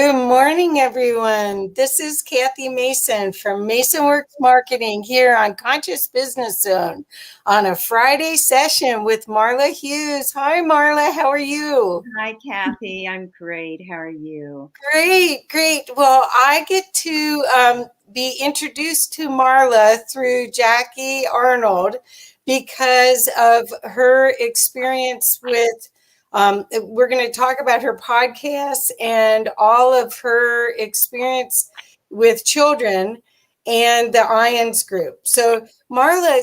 Good morning, everyone. This is Kathy Mason from Mason Works Marketing here on Conscious Business Zone on a Friday session with Marla Hughes. Hi, Marla. How are you? Hi, Kathy. I'm great. How are you? Great. Well, I get to be introduced to Marla through Jackie Arnold because of her experience with. We're going to talk about her podcast and all of her experience with children and the IONS group. So, Marla,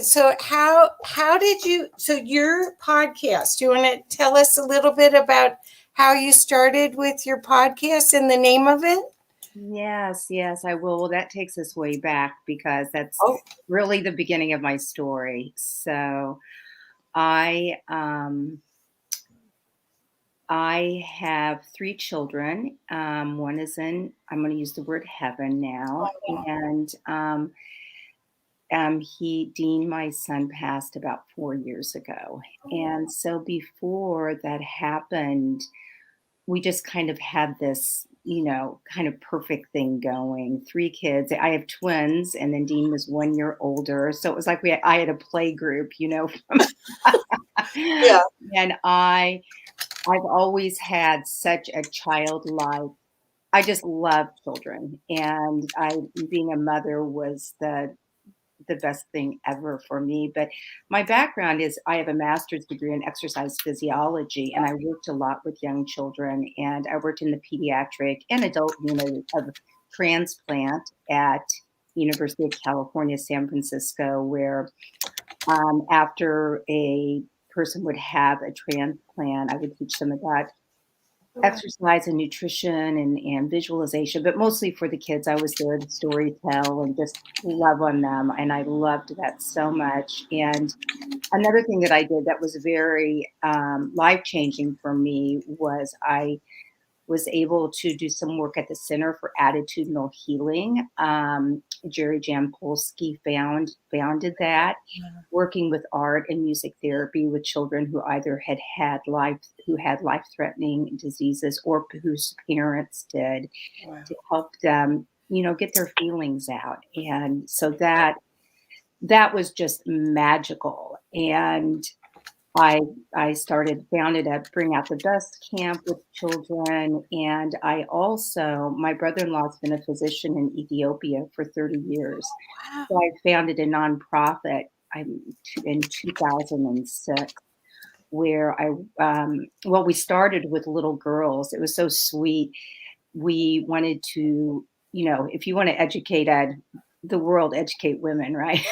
how did you? So, your podcast. Do you want to tell us a little bit about how you started with your podcast and the name of it? Yes, I will. Well, that takes us way back because that's Oh, really the beginning of my story. So I I have three children. One is I'm going to use the word heaven now, and Dean, my son, passed about 4 years ago, and so before that happened, we just kind of had this, kind of perfect thing going. Three kids. I have twins, and then Dean was 1 year older. So it was like I had a play group, yeah. and I've always had such a childlike. I just love children, and being a mother was the best thing ever for me. But my background is I have a master's degree in exercise physiology, and I worked a lot with young children, and I worked in the pediatric and adult unit of transplant at University of California, San Francisco, where after a person would have a transplant, I would teach them about exercise and nutrition and visualization, but mostly for the kids. I was there to story tell and just love on them. And I loved that so much. And another thing that I did that was very life changing for me was I was able to do some work at the Center for Attitudinal Healing. Gerald Jampolsky founded that, working with art and music therapy with children who either had life threatening diseases or whose parents did, Wow. to help them, get their feelings out. And so that was just magical. And I founded a Bring Out the Best camp with children. And my brother-in-law's been a physician in Ethiopia for 30 years. So I founded a nonprofit in 2006 where we started with little girls. It was so sweet. We wanted to, if you want to educate the world, educate women, right?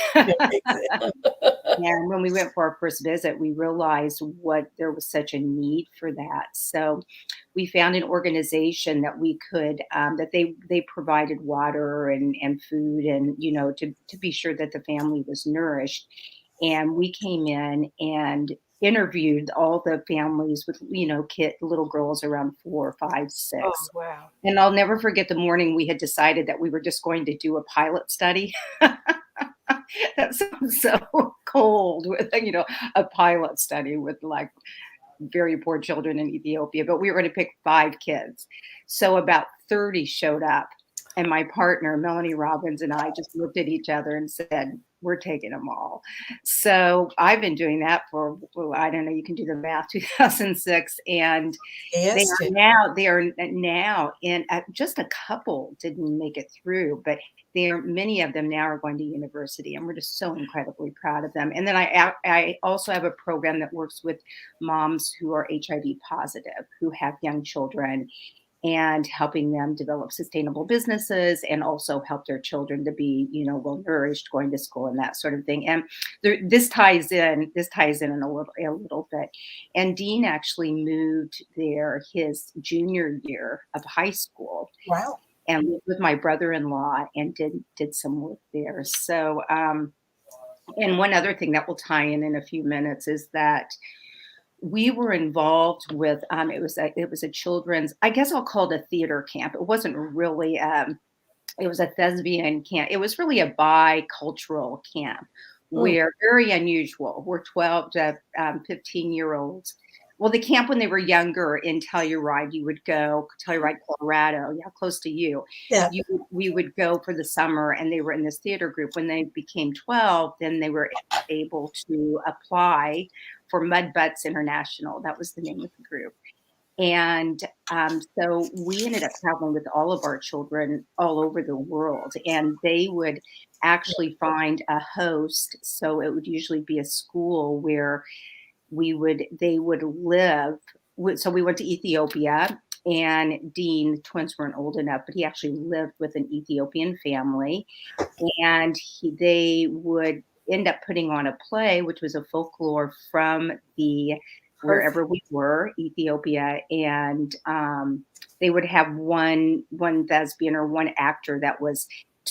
And when we went for our first visit, we realized there was such a need for that. So we found an organization that we could, that they provided water and food and, to be sure that the family was nourished. And we came in and interviewed all the families with, little girls around 4, 5, Oh, 6. wow. And I'll never forget the morning we had decided that we were just going to do a pilot study. That sounds so cold with, a pilot study with like very poor children in Ethiopia, but we were going to pick 5 kids. So about 30 showed up. And my partner, Melanie Robbins, and I just looked at each other and said, we're taking them all. So I've been doing that for, I don't know, you can do the math, 2006. And Yes. they are now in just a couple didn't make it through, but many of them now are going to university, and we're just so incredibly proud of them. And then I also have a program that works with moms who are HIV positive, who have young children, and helping them develop sustainable businesses and also help their children to be, well nourished, going to school and that sort of thing. And this ties in a little bit. And Dean actually moved there his junior year of high school. Wow. And lived with my brother-in-law and did some work there. So, and one other thing that will tie in a few minutes is that we were involved with it was a children's, I guess I'll call it a theater camp. It wasn't really it was a thespian camp. It was really a bicultural camp where very unusual. We're 12 to 15-year-olds well, the camp when they were younger in Telluride, you would go Telluride, Colorado, yeah, close to you. Yeah. We would go for the summer, and they were in this theater group. When they became 12, then they were able to apply for Mud Butts International. That was the name of the group. And so we ended up traveling with all of our children all over the world, and they would actually find a host. So it would usually be a school where they would live. So we went to Ethiopia, and Dean, the twins weren't old enough, but he actually lived with an Ethiopian family, and they would end up putting on a play, which was a folklore from the Perfect. wherever we were, Ethiopia, and they would have one thespian or one actor that was.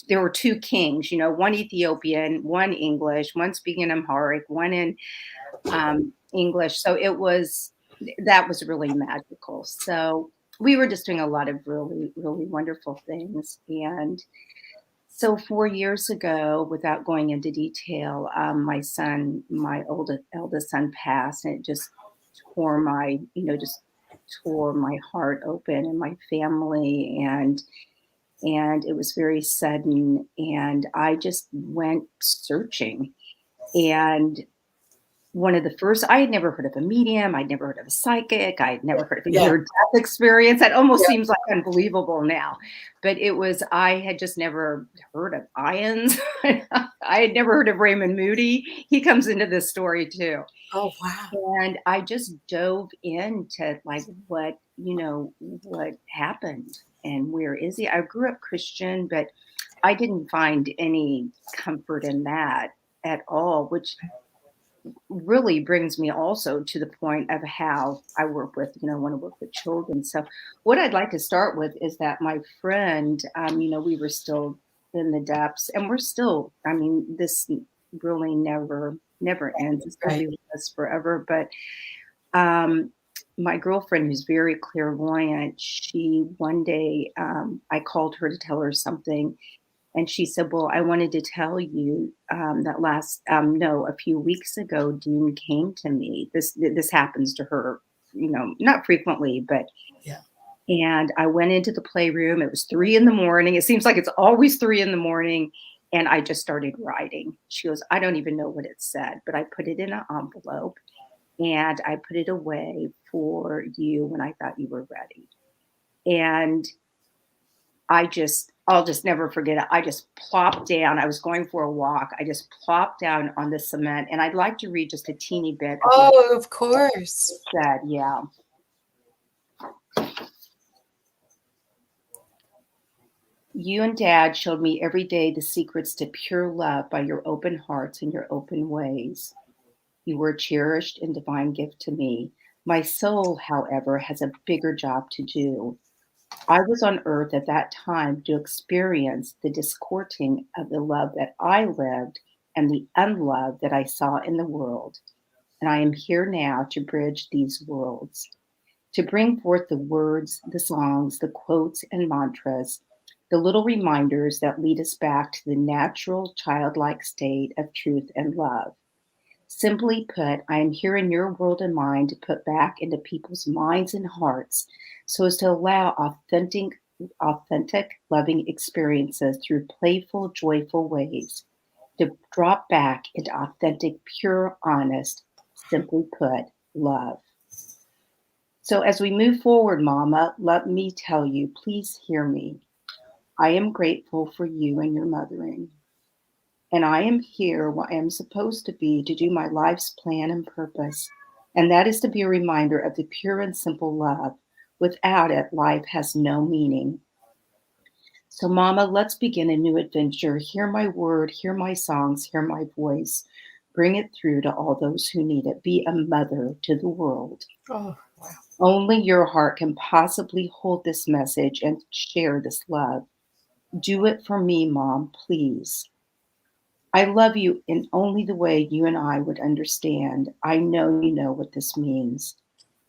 There were two kings, one Ethiopian, one English, one speaking Amharic, one in English. So that was really magical. So we were just doing a lot of really, really wonderful things. And so 4 years ago, without going into detail, my eldest son passed, and it just just tore my heart open and my family, and it was very sudden, and I just went searching. And I had never heard of a medium, I'd never heard of a psychic, I'd never heard of a Yeah. near-death experience. That almost Yeah. seems like unbelievable now, but I had just never heard of ions. I had never heard of Raymond Moody. He comes into this story too. Oh, wow. And I just dove into like what happened and where is he? I grew up Christian, but I didn't find any comfort in that at all, which really brings me also to the point of how I want to work with children. So what I'd like to start with is that my friend, we were still in the depths, and we're still, this really never ends. It's going to Right. be with us forever. But my girlfriend, who's very clairvoyant, she one day, I called her to tell her something, and she said, well, I wanted to tell you a few weeks ago, Dean came to me. This happens to her, not frequently, but, Yeah. and I went into the playroom. It was 3 a.m. It seems like it's always 3 a.m. And I just started writing. She goes, I don't even know what it said, but I put it in an envelope and I put it away for you when I thought you were ready. And I'll just never forget it. I just plopped down. I was going for a walk. I just plopped down on the cement, and I'd like to read just a teeny bit of what Oh, of course. it said. Yeah. You and Dad showed me every day the secrets to pure love by your open hearts and your open ways. You were a cherished and divine gift to me. My soul, however, has a bigger job to do. I was on earth at that time to experience the discording of the love that I lived and the unlove that I saw in the world. And I am here now to bridge these worlds, to bring forth the words, the songs, the quotes and mantras, the little reminders that lead us back to the natural childlike state of truth and love. Simply put, I am here in your world and mine to put back into people's minds and hearts so as to allow authentic, loving experiences through playful, joyful ways. To drop back into authentic, pure, honest, simply put, love. So as we move forward, Mama, let me tell you, please hear me. I am grateful for you and your mothering. And I am here where I am supposed to be to do my life's plan and purpose. And that is to be a reminder of the pure and simple love. Without it, life has no meaning. So, Mama, let's begin a new adventure. Hear my word, hear my songs, hear my voice. Bring it through to all those who need it. Be a mother to the world. Oh, wow. Only your heart can possibly hold this message and share this love. Do it for me, Mom, please. I love you in only the way you and I would understand. I know you know what this means.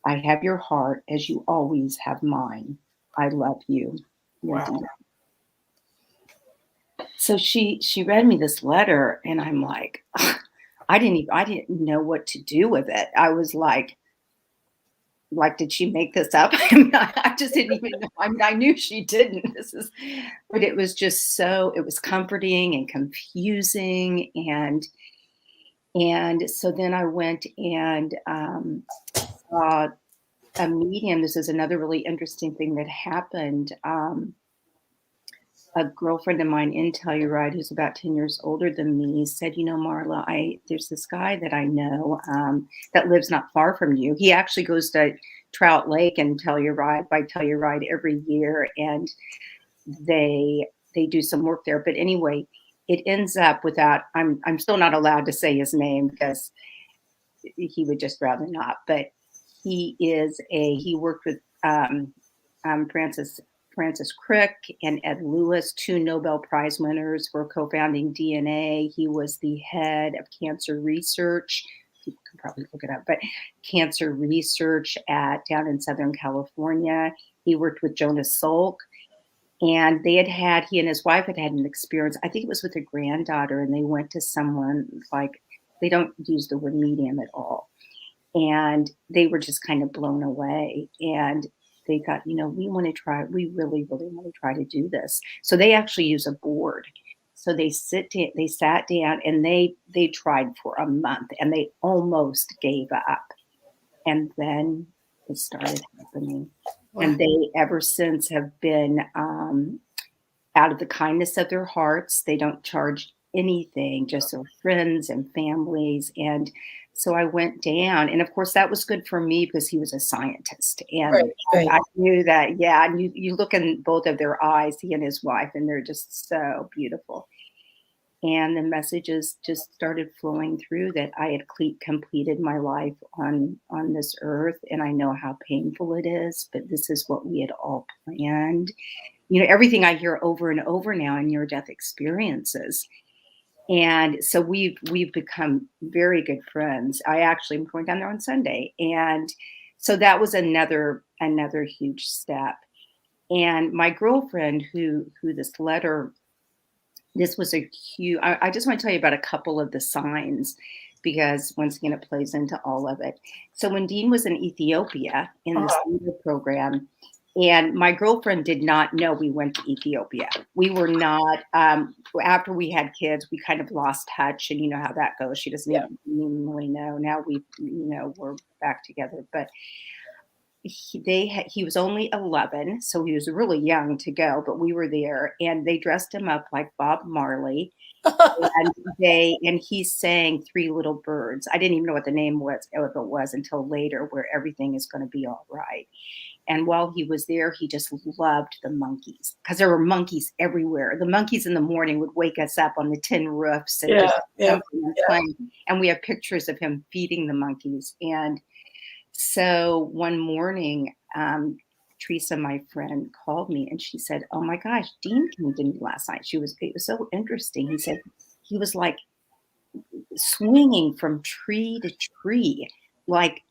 I have your heart as you always have mine. I love you. Wow. So she read me this letter, and I'm like, I didn't know what to do with it. I was like, like, did she make this up? I mean, I just didn't even know. I mean, I knew she didn't. But it was just so, it was comforting and confusing. And so then I went and saw a medium. This is another really interesting thing that happened. A girlfriend of mine in Telluride, who's about 10 years older than me, said, Marla, there's this guy that I know that lives not far from you. He actually goes to Trout Lake and Telluride every year, and they do some work there. But anyway, it ends up without, I'm still not allowed to say his name because he would just rather not. But he worked with Francis Crick and Ed Lewis, 2 Nobel Prize winners for co-founding DNA. He was the head of cancer research. People can probably look it up, but cancer research down in Southern California. He worked with Jonas Salk, and he and his wife had an experience. I think it was with a granddaughter, and they went to someone, like, they don't use the word medium at all. And they were just kind of blown away. And they thought, we really, really want to try to do this. So they actually use a board. So they sat down, and they tried for a month, and they almost gave up. And then it started happening. Wow. And they ever since have been, out of the kindness of their hearts. They don't charge anything, just their friends and families. And so I went down, and of course that was good for me because he was a scientist, and right. I knew that. Yeah, and you look in both of their eyes, he and his wife, and they're just so beautiful. And the messages just started flowing through that I had completed my life on this earth, and I know how painful it is, but this is what we had all planned. Everything I hear over and over now in near-death experiences. And so we've become very good friends. I actually am going down there on Sunday. And so that was another huge step. And my girlfriend who this letter, this was a huge, I just want to tell you about a couple of the signs, because once again, it plays into all of it. So when Dean was in Ethiopia in this program, and my girlfriend did not know we went to Ethiopia. We were not, after we had kids, we kind of lost touch, and you know how that goes. She doesn't even really know. Now we're back together. But he was only 11, so he was really young to go, but we were there, and they dressed him up like Bob Marley. and he sang Three Little Birds. I didn't even know what the name was, if it was, until later, where everything is going to be all right. And while he was there, he just loved the monkeys, because there were monkeys everywhere. The monkeys in the morning would wake us up on the tin roofs and playing. And we have pictures of him feeding the monkeys. And so one morning, Teresa, my friend, called me, and she said, "Oh my gosh, Dean came to me last night." It was so interesting. He said he was like swinging from tree to tree, like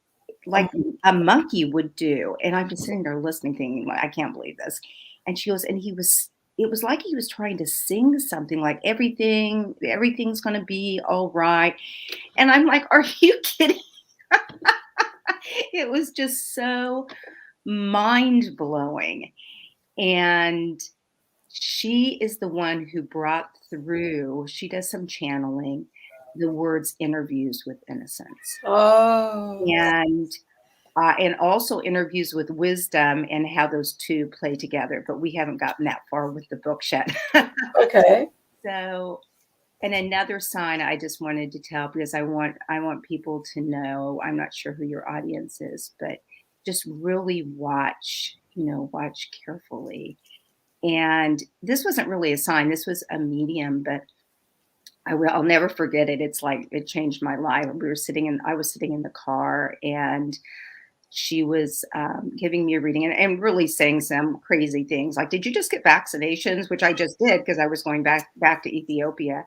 a monkey would do. And I'm just sitting there listening, thinking, I can't believe this. And she goes, and it was like he was trying to sing something, like everything's going to be all right. And I'm like, are you kidding? It was just so mind blowing. And she is the one who brought through, she does some channeling, the words "interviews with innocence." Oh. And also interviews with wisdom, and how those two play together. But we haven't gotten that far with the book yet. Okay. So, and another sign I just wanted to tell, because I want people to know, I'm not sure who your audience is, but just really watch carefully. And this wasn't really a sign. This was a medium, but I'll never forget it. It's like, it changed my life. I was sitting in the car, and she was giving me a reading, and really saying some crazy things, like, "Did you just get vaccinations?" Which I just did, because I was going back to Ethiopia.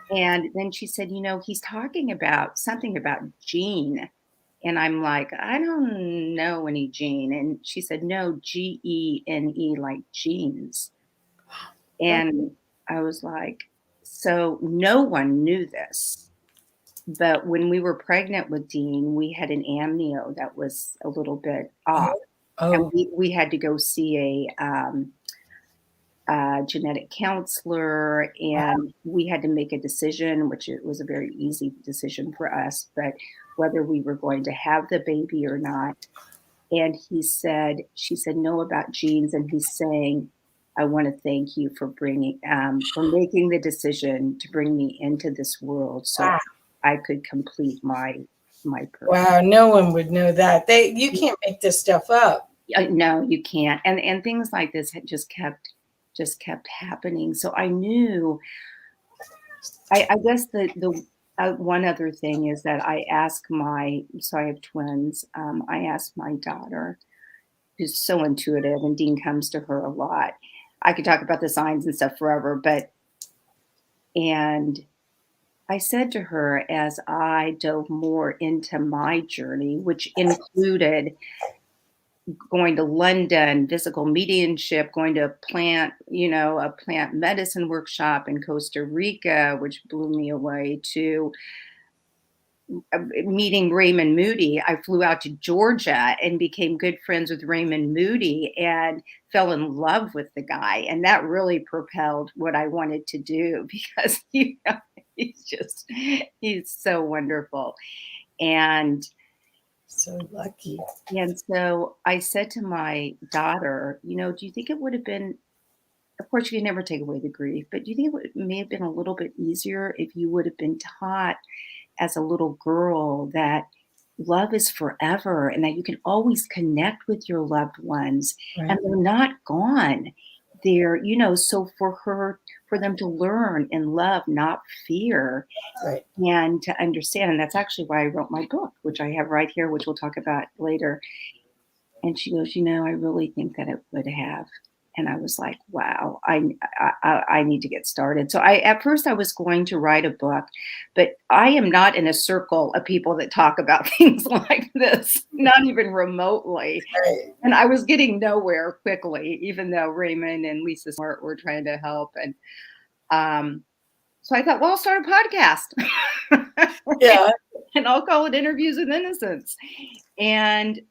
And then she said, "He's talking about something about Gene." And I'm like, "I don't know any Gene." And she said, "No, Gene, like genes." And I was like, so no one knew this, But when we were pregnant with Dean, we had an amnio that was a little bit off. And Oh, we had to go see a genetic counselor, wow. and we had to make a decision, which it was a very easy decision for us, but whether we were going to have the baby or not. And she said, no about genes. And he's saying, I want to thank you for for making the decision to bring me into this world so Wow. I could complete my purpose. Wow. No one would know that. You can't make this stuff up. No, you can't. And things like this had just kept happening. So I knew, I guess the one other thing is that so I have twins. I asked my daughter, who's so intuitive, and Dean comes to her a lot. I could talk about the signs and stuff forever, and I said to her as I dove more into my journey, which included going to London, physical mediumship, going to a plant medicine workshop in Costa Rica, which blew me away, to meeting Raymond Moody. I flew out to Georgia and became good friends with Raymond Moody and fell in love with the guy. And that really propelled what I wanted to do because he's so wonderful. And So lucky. And so I said to my daughter, do you think it would have been, of course, you can never take away the grief, but do you think it may have been a little bit easier if you would have been taught as a little girl that love is forever and that you can always connect with your loved ones Right. and they're not gone. So for them to learn and love, not fear, Right. and to understand. And that's actually why I wrote my book, which I have right here, which we'll talk about later. And she goes, I really think that it would have. And I was like, wow, I need to get started. So at first I was going to write a book, but I am not in a circle of people that talk about things like this, not even remotely. Right. And I was getting nowhere quickly, even though Raymond and Lisa Smart were trying to help. And so I thought, well, I'll start a podcast. Yeah. And I'll call it Interviews with Innocence. And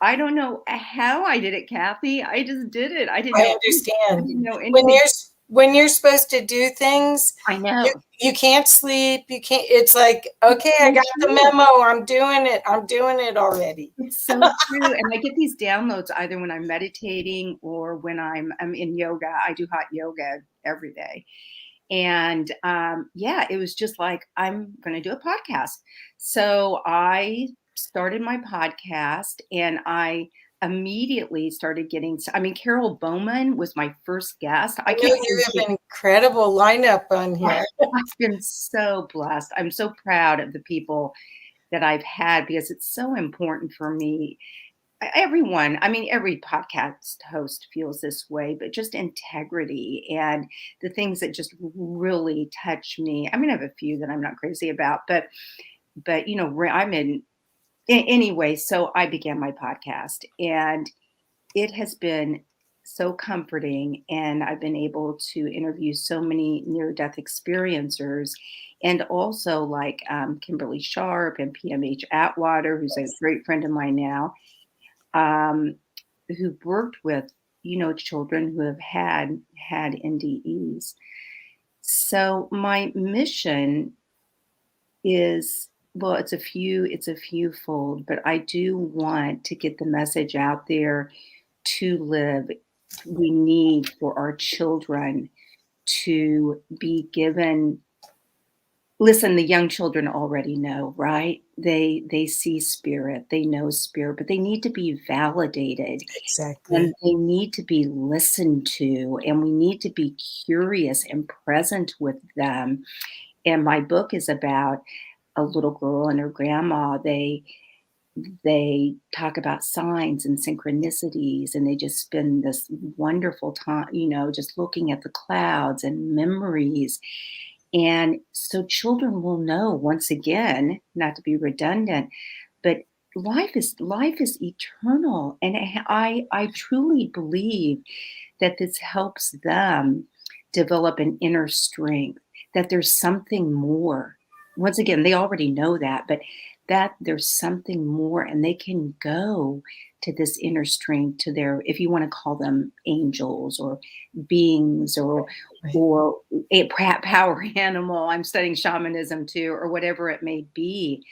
I don't know how I did it, Kathy. I just did it. I I didn't understand. know When anything. you're supposed to do things, I know. you can't sleep. You can't. It's like, okay, I got the memo. I'm doing it. I'm doing it already. It's so true. And I get these downloads either when I'm meditating or when I'm in yoga. I do hot yoga every day. And it was just like, I'm going to do a podcast. So I started my podcast and I immediately started Carol Bowman was my first guest. I know you have an incredible lineup on here. I've been so blessed. I'm so proud of the people that I've had because it's so important for me. Every podcast host feels this way, but just integrity and the things that just really touch me. I have a few that I'm not crazy about, but anyway, so I began my podcast and it has been so comforting, and I've been able to interview so many near-death experiencers, and also like Kimberly Sharp and PMH Atwater, who's a great friend of mine now, who've worked with children who have had NDEs. So my mission is, well, it's a few fold, but I do want to get the message out there to live. We need for our children to be given. Listen, the young children already know, right? They see spirit, they know spirit, but they need to be validated. Exactly. And they need to be listened to, and we need to be curious and present with them. And my book is about a little girl and her grandma. They talk about signs and synchronicities, and they just spend this wonderful time, just looking at the clouds and memories. And so children will know, once again, not to be redundant, but life is eternal. And I truly believe that this helps them develop an inner strength, that there's something more, once again, they already know that, but that there's something more, and they can go to this inner strength, to their, if you want to call them angels or beings, Right. or a power animal. I'm studying shamanism too, or whatever it may be.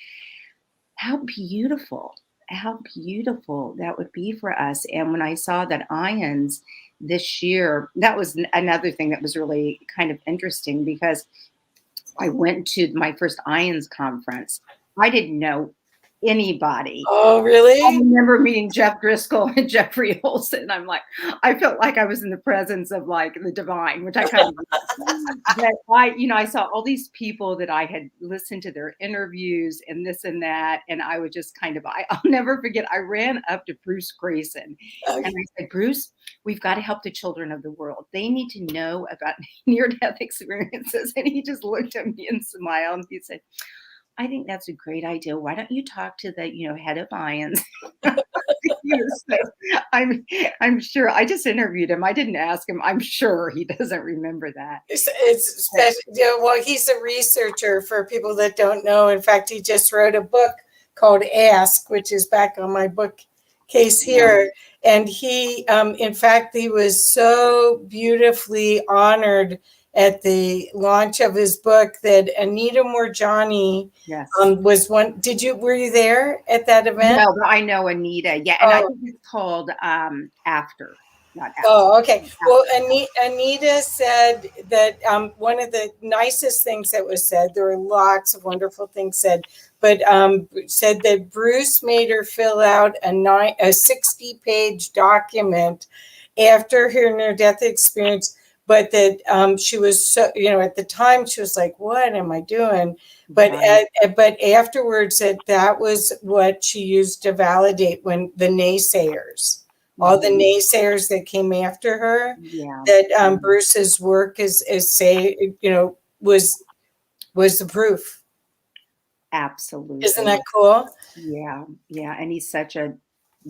How beautiful, how beautiful that would be for us. And when I saw that IONS this year, that was another thing that was really kind of interesting, because I went to my first IONS conference. I didn't know anybody. Oh, I really? remember meeting Jeff Driscoll and Jeffrey Olson. I'm like, I felt like I was in the presence of like the divine, which I kind of, but I saw all these people that I had listened to their interviews and this and that. And I would just kind of, I'll never forget, I ran up to Bruce Grayson and I said, Bruce, we've got to help the children of the world. They need to know about near-death experiences. And he just looked at me and smiled. And he said, I think that's a great idea. Why don't you talk to the, head of IONS? So I'm sure I just interviewed him. I didn't ask him. I'm sure he doesn't remember that. It's special. Well, he's a researcher, for people that don't know. In fact, he just wrote a book called Ask, which is back on my bookcase here. And he, in fact, he was so beautifully honored at the launch of his book that Anita Morjani Yes. was one. Were you there at that event? No, but I know Anita. Yeah. And I think it's called After, not After. Oh, okay. Well, Anita said that one of the nicest things that was said, there were lots of wonderful things said, but said that Bruce made her fill out a 60-page document after her near-death experience, but that she was so, at the time she was like, what am I doing? But but afterwards, that was what she used to validate when the naysayers. All the naysayers that came after her, that Bruce's work was the proof. Absolutely. Isn't that cool? Yeah. Yeah. And he's such a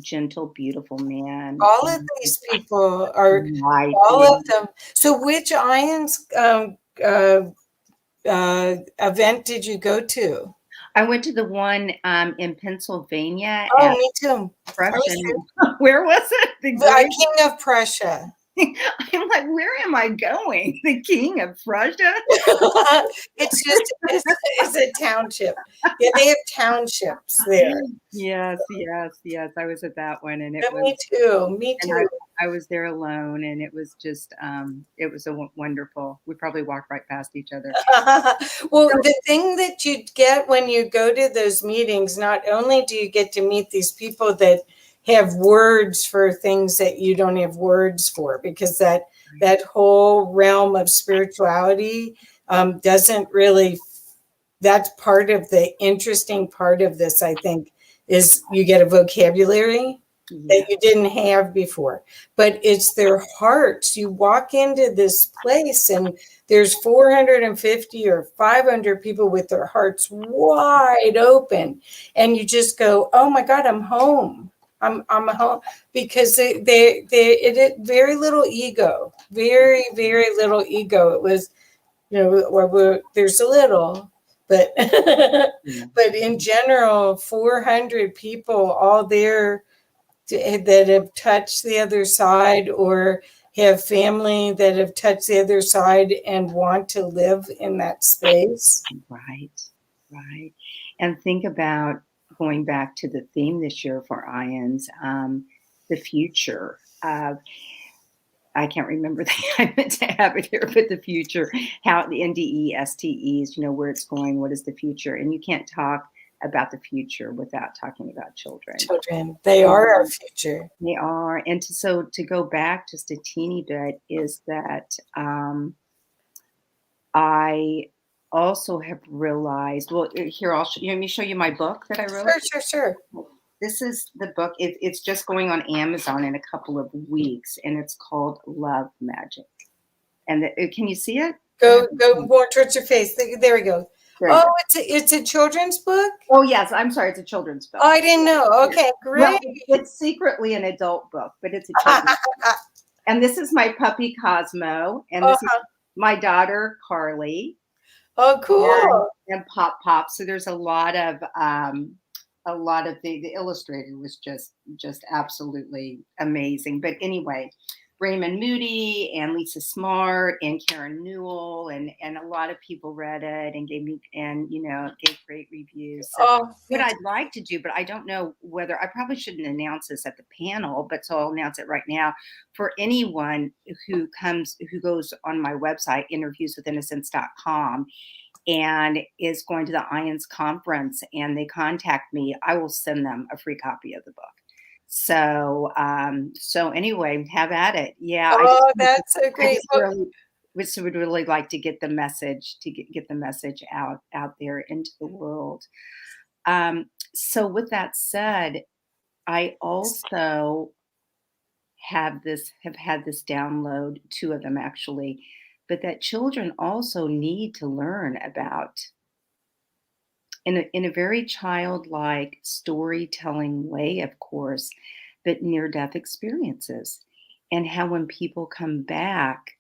gentle, beautiful man. All of these people are, Right. all of them. So which IONS event did you go to? I went to the one in Pennsylvania. Oh, me too. Where was it? The King of Prussia. I'm like, where am I going? The King of Prussia? It's a township. Yeah, they have townships there. Yes. I was at that one, and Me too. I was there alone, and it was just, it was wonderful. We probably walked right past each other. Well, the thing that you get when you go to those meetings, not only do you get to meet these people that have words for things that you don't have words for, because that whole realm of spirituality doesn't really, that's part of the interesting part of this, I think, is you get a vocabulary that you didn't have before. But it's their hearts. You walk into this place and there's 450 or 500 people with their hearts wide open. And you just go, oh my God, I'm home. I'm home, because it very little ego, very, very little ego. It was, there's a little, but but in general, 400 people all there that have touched the other side, or have family that have touched the other side and want to live in that space. Right. And think about, going back to the theme this year for IONS, the future of, I can't remember I meant to have it here, but the future, how the NDE, where it's going, what is the future? And you can't talk about the future without talking about children. They are our future. They are. And to go back just a teeny bit, is that I also have realized, well, here, let me show you my book that I wrote. Sure. This is the book. It's just going on Amazon in a couple of weeks, and it's called Love Magic. And can you see it? Go more towards your face. There we go. It's a children's book? Oh, yes. I'm sorry. It's a children's book. Oh, I didn't know. Okay, great. Well, it's secretly an adult book, but it's a children's book. And this is my puppy, Cosmo. And this is my daughter, Carly. Oh, cool. and Pop Pop. So there's a lot of the illustrator was just absolutely amazing. But anyway, Raymond Moody and Lisa Smart and Karen Newell and a lot of people read it and gave great reviews. So Oh, what I'd like to do, but I don't know whether I probably shouldn't announce this at the panel, but so I'll announce it right now for anyone who goes on my website, interviewswithinnocence.com, and is going to the IONS conference and they contact me, I will send them a free copy of the book. So anyway, have at it. Yeah, oh, that's so I great. just really would really like to get the message get the message out there into the world. So with that said, I also have had this download, two of them actually, but that children also need to learn about in a very childlike storytelling way, of course, but near death experiences and how when people come back,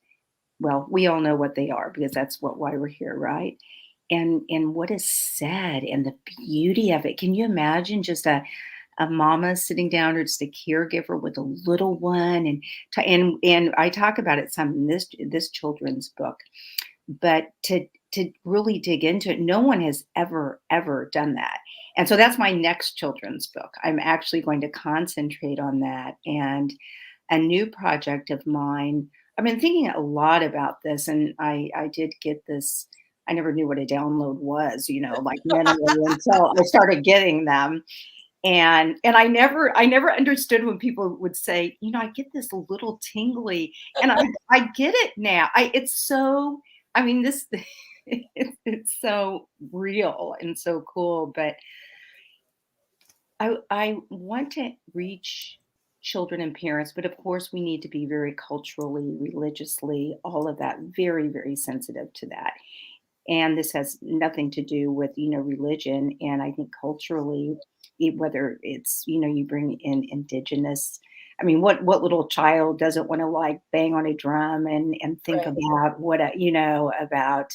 well, we all know what they are because that's why we're here, right? And what is said and the beauty of it. Can you imagine just a mama sitting down or just a caregiver with a little one and I talk about it some in this children's book, but to really dig into it, no one has ever done that. And so that's my next children's book. I'm actually going to concentrate on that. And a new project of mine, I've been thinking a lot about this, and I did get this. I never knew what a download was, like mentally until I started getting them. And I never understood when people would say, I get this little tingly, and I get it now. It's so, I mean, this it's so real and so cool. But I want to reach children and parents, but of course we need to be very culturally, religiously, all of that, very, very sensitive to that. And this has nothing to do with religion. And I think culturally, whether it's you bring in indigenous, I mean, what little child doesn't want to like bang on a drum and think Right. about about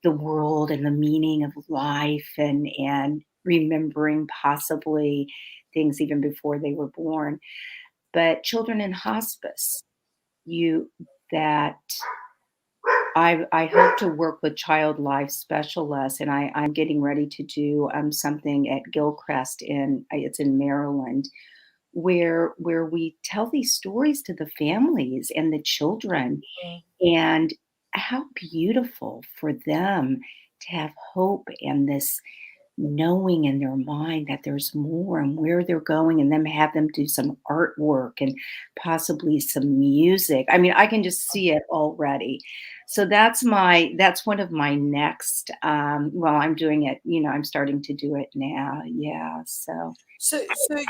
the world and the meaning of life and remembering possibly things even before they were born. But children in hospice, you that I hope to work with child life specialists, and I'm getting ready to do something at Gilchrist it's in Maryland, where we tell these stories to the families and the children, Mm. and how beautiful for them to have hope and this knowing in their mind that there's more and where they're going, and then have them do some artwork and possibly some music. I mean, I can just see it already. So that's one of my next well, I'm doing it, I'm starting to do it now. Yeah. So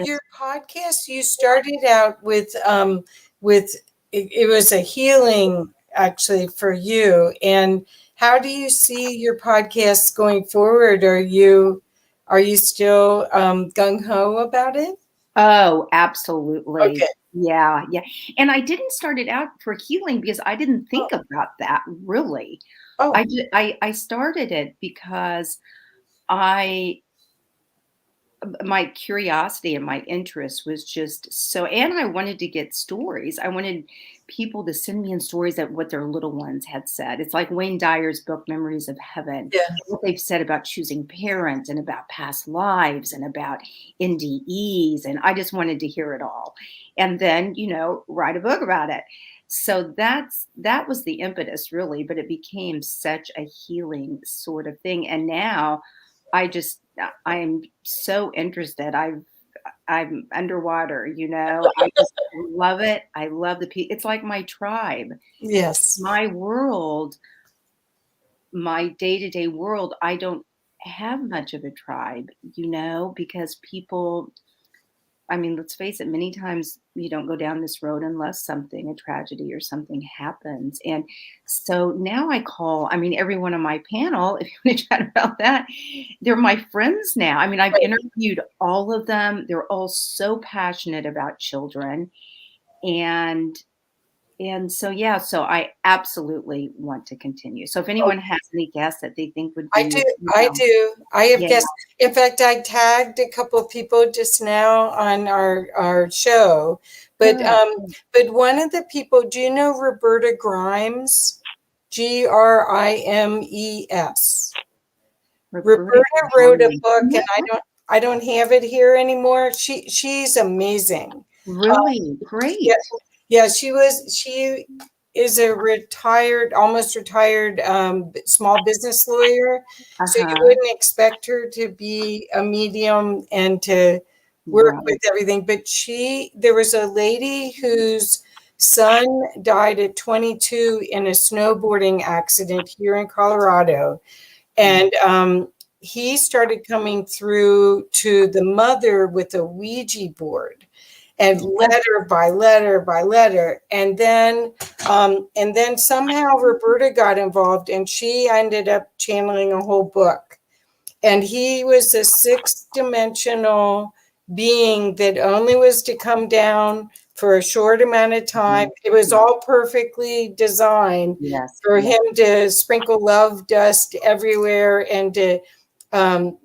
your podcast, you started out with it was a healing actually for you. And how do you see your podcast going forward? Are you still gung ho about it? Oh, absolutely. Okay. Yeah, yeah. And I didn't start it out for healing because I didn't Oh, think about that really. oh, I started it because I my curiosity and my interest was just so, and I wanted to get stories. I wanted people to send me in stories that what their little ones had said. It's like Wayne Dyer's book Memories of Heaven, yeah. what they've said about choosing parents and about past lives and about NDEs, and I just wanted to hear it all, and then write a book about it. So that was the impetus really, but it became such a healing sort of thing. And now I'm so interested. I'm underwater, I just love it. I love the people. It's like my tribe. Yes. My world, my day-to-day world, I don't have much of a tribe, because people, I mean, let's face it, many times you don't go down this road unless a tragedy or something happens. And so now I mean, everyone on my panel, if you want to chat about that, they're my friends now. I mean, I've Right. interviewed all of them. They're all so passionate about children. And And so, yeah, so I absolutely want to continue. So if anyone has any guests that they think would I be, do. I do. I have yeah, guests. In fact, I tagged a couple of people just now on our show. But good. but one of the people, do you know Roberta Grimes? Grimes. Roberta Roberta wrote a Grimes. book, and I don't have it here anymore. She's amazing. Really Yeah, great. yeah, she is a almost retired small business lawyer. So you Uh-huh. wouldn't expect her to be a medium and to work Right. with everything. But there was a lady whose son died at 22 in a snowboarding accident here in Colorado. Mm. And he started coming through to the mother with a Ouija board and Yeah. letter by letter by letter. And then somehow Roberta got involved and she ended up channeling a whole book. And he was a sixth dimensional being that only was to come down for a short amount of time. It was all perfectly designed Yes. for Yes. him to sprinkle love dust everywhere and to um,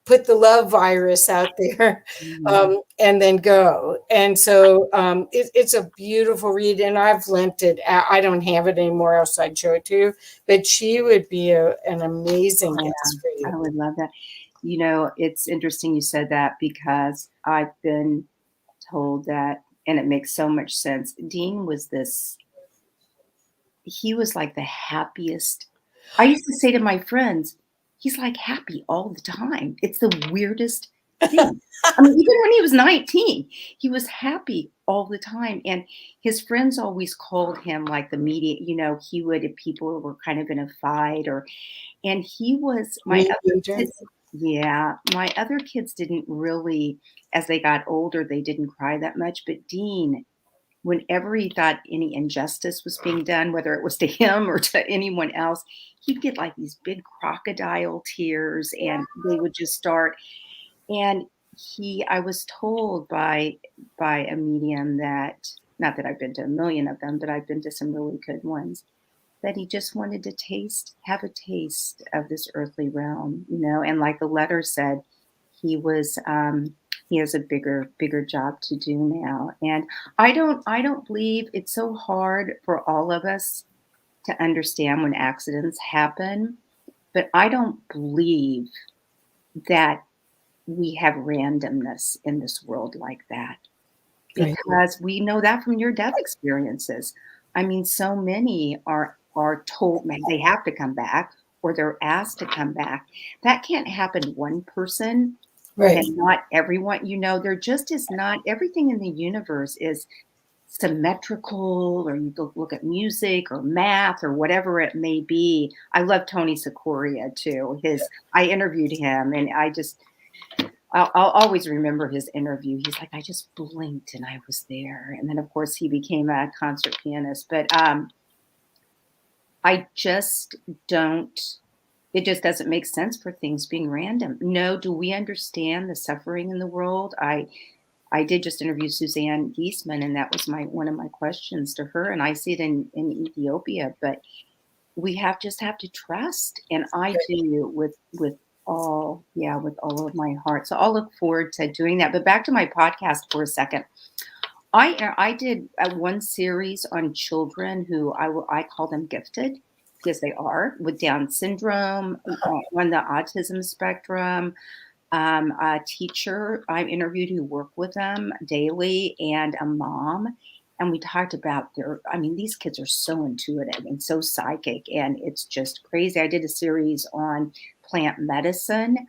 put the love virus out there, Mhm. and then go. And so it's a beautiful read, and I've lent it. I don't have it anymore, else I'd show it to you. But she would be an amazing Yeah, guest for you. I would love that. You know, it's interesting you said that because I've been told that, and it makes so much sense. Dean was he was like the happiest. I used to say to my friends, he's like happy all the time. It's the weirdest thing. I mean, even when he was 19, he was happy all the time. And his friends always called him like the media, he would, if people were kind of in a fight and he was my other Medium. kids, yeah, my other kids didn't really, as they got older, they didn't cry that much. But Dean, whenever he thought any injustice was being done, whether it was to him or to anyone else, he'd get like these big crocodile tears and they would just start. And I was told by a medium that, not that I've been to a million of them, but I've been to some really good ones, that he just wanted to have a taste of this earthly realm, and like the letter said, he was, he has a bigger job to do now. And I don't believe it's so hard for all of us to understand when accidents happen, but I don't believe that we have randomness in this world like that Right. because we know that from your death experiences. I mean, so many are told man, they have to come back or they're asked to come back. That can't happen to one person Right. and not everyone. There just is not everything in the universe is symmetrical, or you look at music or math or whatever it may be. I love Tony Sikoria too. I interviewed him and I'll always remember his interview. He's like, I just blinked and I was there. And then, of course, he became a concert pianist. But I just don't, it just doesn't make sense for things being random. No, do we understand the suffering in the world? I did just interview Suzanne Giesman, and that was one of my questions to her. And I see it in Ethiopia, but just have to trust. And I do with all of my heart. So I'll look forward to doing that. But back to my podcast for a second. I did one series on children who I call them gifted because they are with Down syndrome, on the autism spectrum. A teacher I interviewed who worked with them daily, and a mom. And we talked about these kids are so intuitive and so psychic, and it's just crazy. I did a series on plant medicine,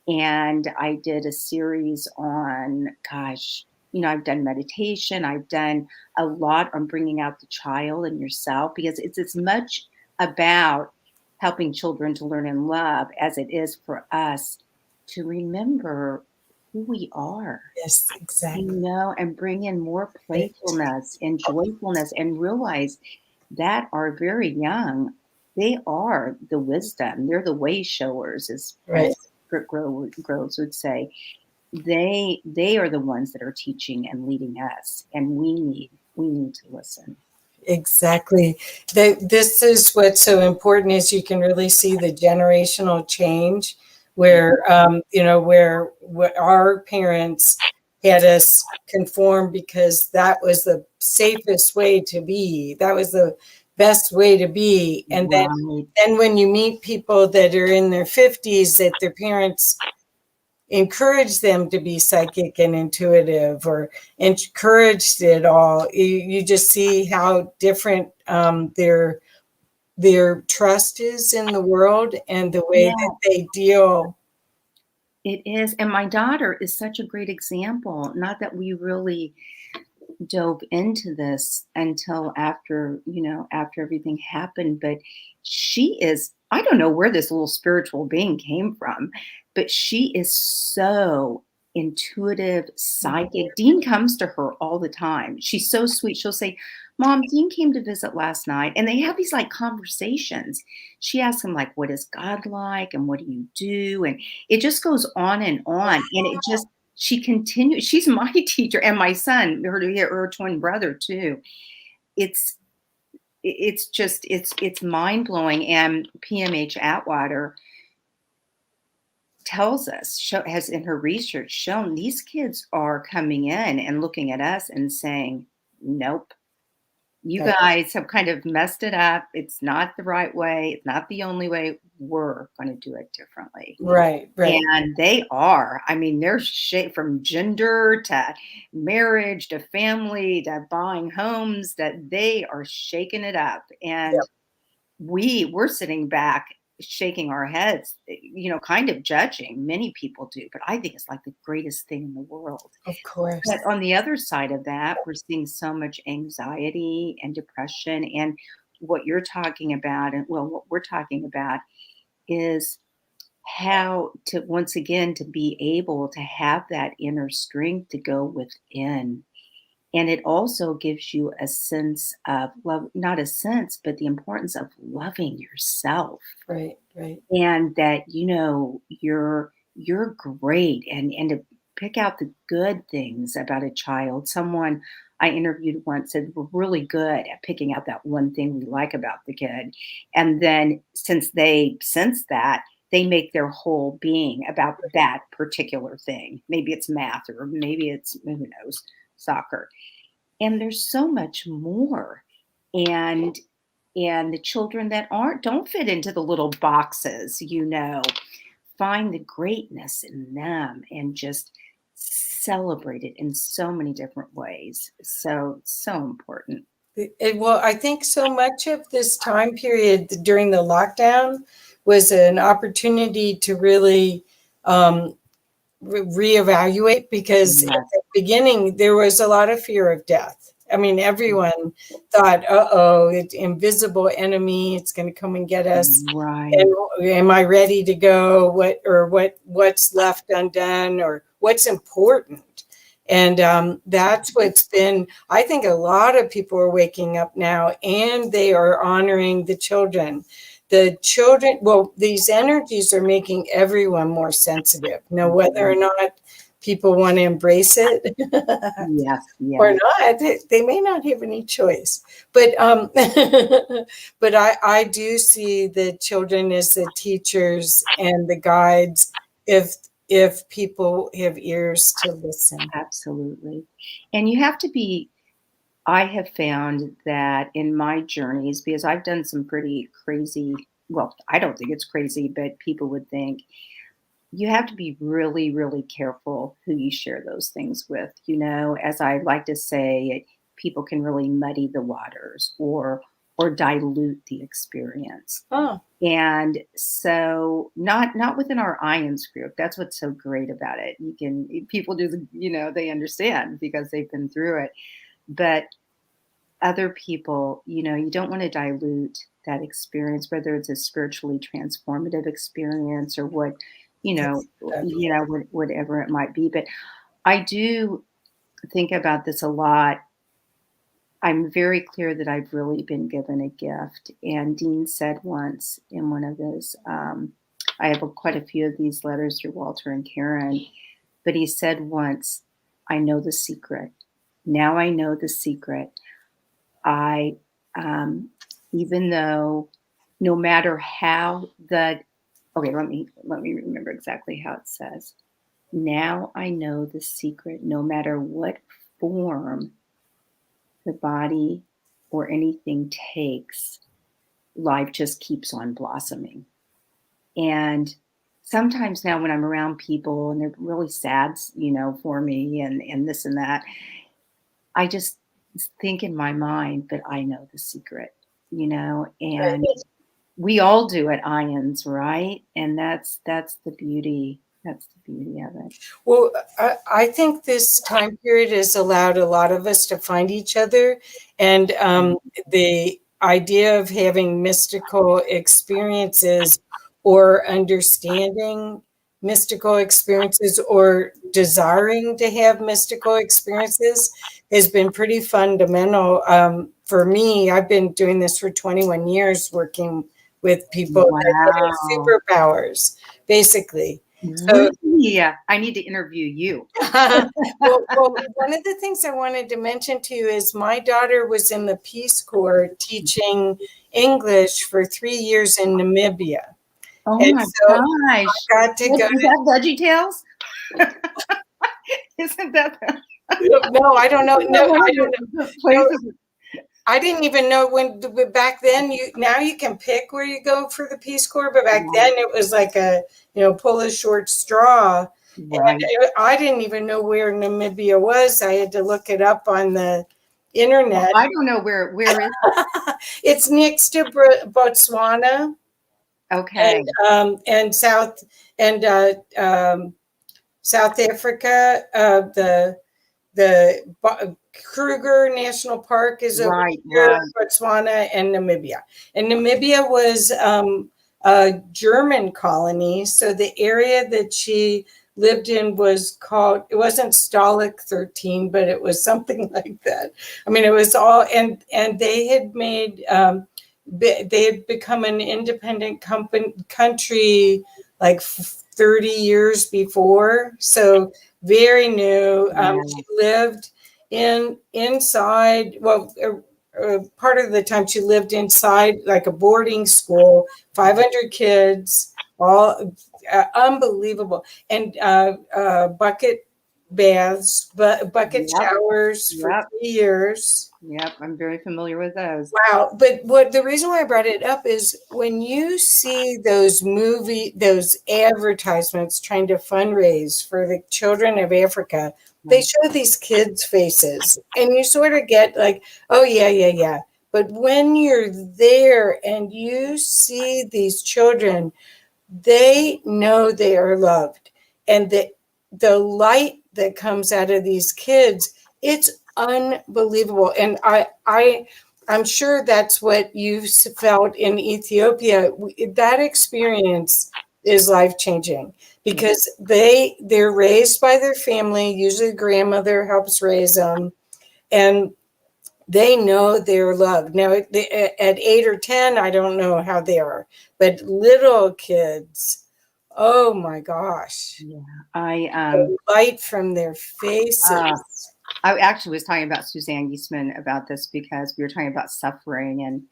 and I did a series on, gosh, I've done meditation. I've done a lot on bringing out the child in yourself because it's as much about helping children to learn and love as it is for us to remember who we are, Yes, exactly. and bring in more Right. playfulness and joyfulness and realize that our very young, they are the wisdom. They're the way showers, Right. as Groves would say. They are the ones that are teaching and leading us, and we need to listen. Exactly. This is what's so important is you can really see the generational change where, where our parents had us conform because that was the safest way to be. That was the best way to be. And Right. then when you meet people that are in their 50s that their parents encourage them to be psychic and intuitive or encouraged it all, you just see how different their trust is in the world and the way that Yeah, they deal. it is. And my daughter is such a great example. Not that we really dove into this until after, after everything happened, but she is, I don't know where this little spiritual being came from, but she is so intuitive, psychic. Dean comes to her all the time. She's so sweet. She'll say, Mom, Dean came to visit last night. And they have these like conversations. She asks him, like, what is God like? And what do you do? And it just goes on and on. And it just, she continues. She's my teacher and my son, her twin brother too. It's it's just it's mind blowing. And PMH Atwater tells us, has in her research shown these kids are coming in and looking at us and saying, "Nope, you Right, guys have kind of messed it up. It's not the right way. It's not the only way. We're going to do it differently." right, right. And they are. I mean, they're from gender to marriage to family to buying homes, that they are shaking it up. And Yep, we're sitting back shaking our heads, kind of judging. Many people do, but I think it's like the greatest thing in the world. of course. But on the other side of that, we're seeing so much anxiety and depression. And what you're talking about, and well, what we're talking about is how to, once again, to be able to have that inner strength to go within. And it also gives you a sense of love, not a sense, but the importance of loving yourself, Right, right. and that you're great, and to pick out the good things about a child. Someone I interviewed once said we're really good at picking out that one thing we like about the kid, and then since they sense that, they make their whole being about that particular thing. Maybe it's math, or maybe it's, who knows, soccer. And there's so much more. And the children that don't fit into the little boxes, find the greatness in them and just celebrate it in so many different ways. So important. Well, I think so much of this time period during the lockdown was an opportunity to really reevaluate because at Yes. the beginning there was a lot of fear of death. I mean, everyone thought, "Uh-oh, it's invisible enemy. It's going to come and get us." Right. And am I ready to go? What's left undone, or what's important? And that's what's been. I think a lot of people are waking up now, and they are honoring the children. The children, well, these energies are making everyone more sensitive. Now, whether or not people want to embrace it Yes, or yes. not, they may not have any choice. But but I do see the children as the teachers and the guides if people have ears to listen. Absolutely. And you have to be, I have found that in my journeys, because I've done some pretty crazy, well, I don't think it's crazy, but people would think, you have to be really, really careful who you share those things with. As I like to say, people can really muddy the waters, or dilute the experience. Oh, And so, not within our IANS group. That's what's so great about it. People do they understand because they've been through it. But other people, you don't want to dilute that experience, whether it's a spiritually transformative experience, or that's whatever it might be. But I do think about this a lot. I'm very clear that I've really been given a gift. And Dean said once in one of his, I have quite a few of these letters through Walter and Karen, but he said once, I know the secret. Now I know the secret. I Even though no matter how okay, let me remember exactly how it says. Now I know the secret, no matter what form the body or anything takes, life just keeps on blossoming. And sometimes now when I'm around people and they're really sad, for me and this and that, I just think in my mind that I know the secret, and we all do at IONS, right? And that's the beauty. That's the beauty of it. Well, I think this time period has allowed a lot of us to find each other. And the idea of having mystical experiences or understanding mystical experiences or desiring to have mystical experiences has been pretty fundamental. For me, I've been doing this for 21 years, working with people that Wow. have superpowers, basically. So Really? I need to interview you. well, one of the things I wanted to mention to you is my daughter was in the Peace Corps teaching English for 3 years in Namibia. Oh And my so gosh. I got to go Is that Veggie Tales? Isn't that no, I don't know. No, one I of don't the know. places? I didn't even know when back then now you can pick where you go for the Peace Corps, but back then it was like a pull a short straw. Right. And I didn't even know where Namibia was. I had to look it up on the Well, internet. I don't know where is It's next to Botswana okay. and and South Africa. The Kruger National Park is over Right, here, right. Botswana, and Namibia. And Namibia was a German colony, so the area that she lived in was called, it wasn't Stalic 13, but it was something like that. I mean, it was all, and they had made, they had become an independent country like 30 years before. So very new. Yeah. She lived inside. Well, part of the time she lived inside like a boarding school. 500 kids, all unbelievable, and bucket baths, bucket Yep. showers for Yep. 3 years. Yep. I'm very familiar with those. Wow. But what the reason why I brought it up is when you see those advertisements trying to fundraise for the children of Africa, they Right. show these kids' faces and you sort of get like, oh, yeah, yeah, yeah. But when you're there and you see these children, they know they are loved. And the light that comes out of these kids, it's unbelievable. And I'm sure that's what you felt in Ethiopia. That experience is life changing Yeah. because they're raised by their family. Usually, grandmother helps raise them, and they know they're loved. Now, at 8 or 10, I don't know how they are, but little kids, oh my gosh, Yeah. I the light from their faces. uh I actually was talking about Suzanne Eastman about this because we were talking about suffering and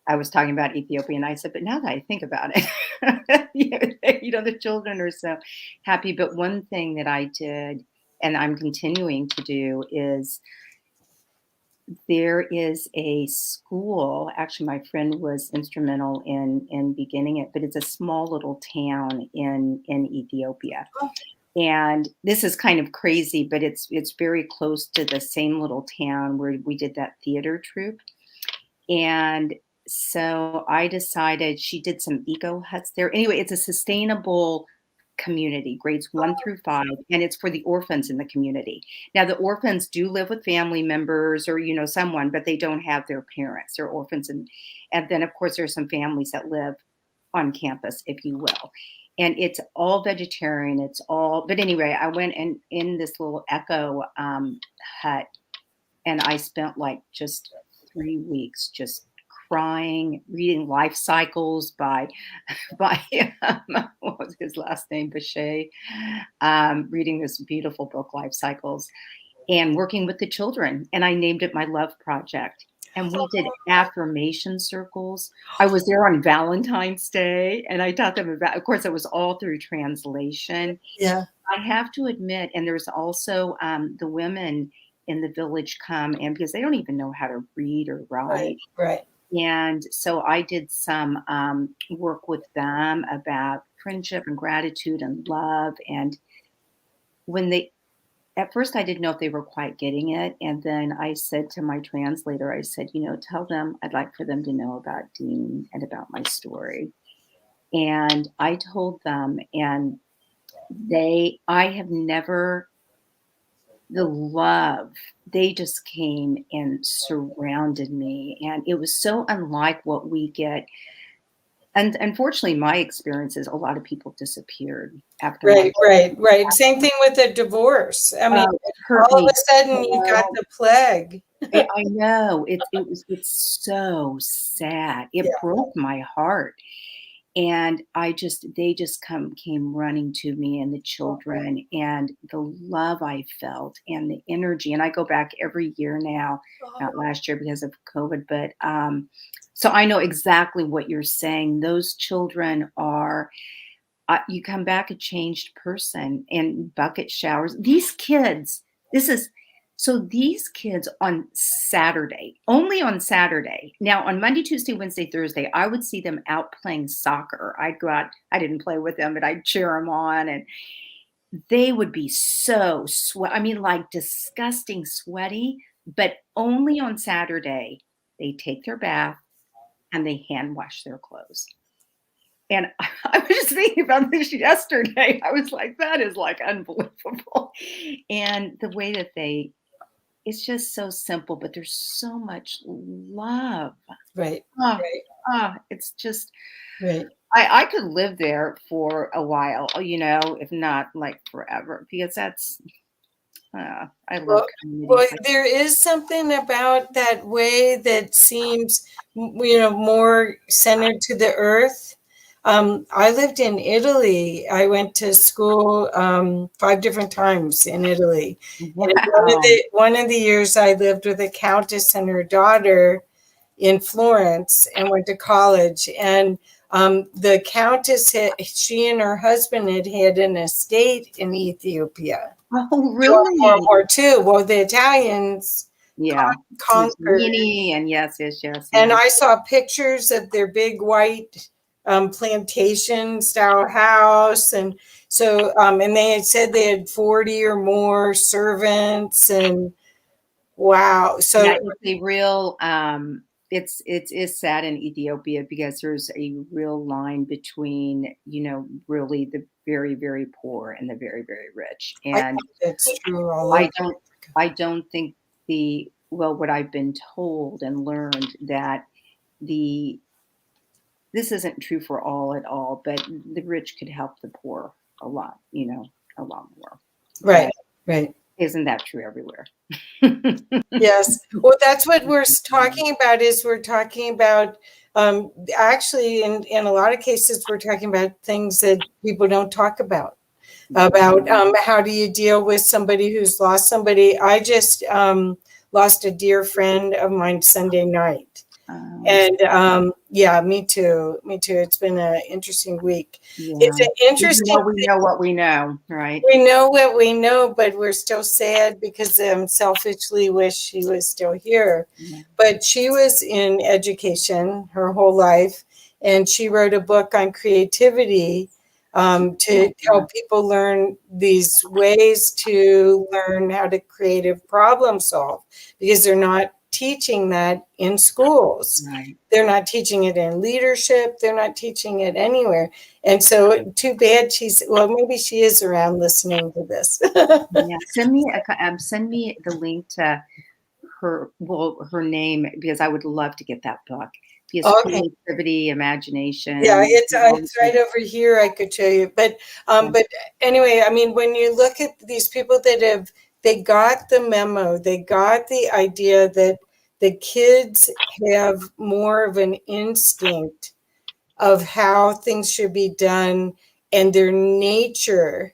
I was talking about Ethiopia and I said, but now that I think about it, the children are so happy. But one thing that I did and I'm continuing to do is there is a school. Actually, my friend was instrumental in beginning it, but it's a small little town in Ethiopia. And this is kind of crazy, but it's very close to the same little town where we did that theater troupe. And so I decided she did some eco huts there. Anyway, it's a sustainable community, grades 1 through 5, and it's for the orphans in the community. Now, the orphans do live with family members or, someone, but they don't have their parents. They're orphans. And then, of course, there's some families that live on campus, if you will. And it's all vegetarian. But anyway, I went in this little eco hut and I spent like just 3 weeks just crying, reading life cycles by what was his last name, Bichet, reading this beautiful book, Life Cycles, and working with the children. And I named it my love project. and we did affirmation circles. I was there on Valentine's Day, and I taught them about, of course, it was all through translation. Yeah. I have to admit, and there's also the women in the village come, and because they don't even know how to read or Right. write. Right. And so I did some work with them about friendship and gratitude and love. And when they, at first, I didn't know if they were quite getting it. And then I said to my translator, I said, tell them I'd like for them to know about Dean and about my story. And I told them, and I have never, the love, they just came and surrounded me. And it was so unlike what we get. And unfortunately, my experience is a lot of people disappeared after my. Right. Right. Right. Same thing with a divorce. I mean, It hurt all of me a sudden you got so. the plague. I know it's so sad. It Yeah. broke my heart, and they just came running to me, and the children, and the love I felt, and the energy. And I go back every year now, not last year because of COVID, but so I know exactly what you're saying. Those children are. You come back a changed person, and bucket showers. These kids, this is so these kids on Saturday, only on Saturday. Now on Monday, Tuesday, Wednesday, Thursday, I would see them out playing soccer. I'd go out, I didn't play with them, but I'd cheer them on, and they would be so I mean, like disgusting sweaty, but only on Saturday they take their bath and they hand wash their clothes. And I was just thinking about this yesterday. I was like, that is like unbelievable. And the way that it's just so simple, but there's so much love. Right. Ah, Right. it's just, Right. I could live there for a while, if not like forever, because I love Well, communities. there is something about that way that seems, more centered to the earth. I lived in Italy. I went to school 5 different times in Italy. Wow. And one of the years I lived with a countess and her daughter in Florence and went to college. And the countess, she and her husband had an estate in Ethiopia. Oh, really? World War II. Well, the Italians conquered. Mussolini, and yes. And I saw pictures of their big white plantation style house. And so, and they had said they had 40 or more servants. And wow. So yeah, it's a real, it's sad in Ethiopia because there's a real line between, really the very, very poor and the very, very rich. I And think that's true. I don't think what I've been told and learned that this isn't true for all at all, but the rich could help the poor a lot, a lot more. Right. But right. Isn't that true everywhere? Yes. Well, that's what we're talking about. We're talking about actually, in a lot of cases, we're talking about things that people don't talk about. About how do you deal with somebody who's lost somebody. I just lost a dear friend of mine Sunday night. And yeah, me too. It's been an interesting week. Yeah. It's an interesting. We know what we know, right? We know what we know, but we're still sad because selfishly wish she was still here. Yeah. But she was in education her whole life, and she wrote a book on creativity to help people learn these ways to learn how to creative problem solve, because they're not teaching that in schools. Right. They're not teaching it in leadership. They're not teaching it anywhere. And so too bad maybe she is around listening to this. Yeah. Send me the link to her name, because I would love to get that book. Because creativity, imagination. Yeah, it's right over here. I could show you. But anyway, I mean, when you look at these people that they got the memo, they got the idea that the kids have more of an instinct of how things should be done, and their nature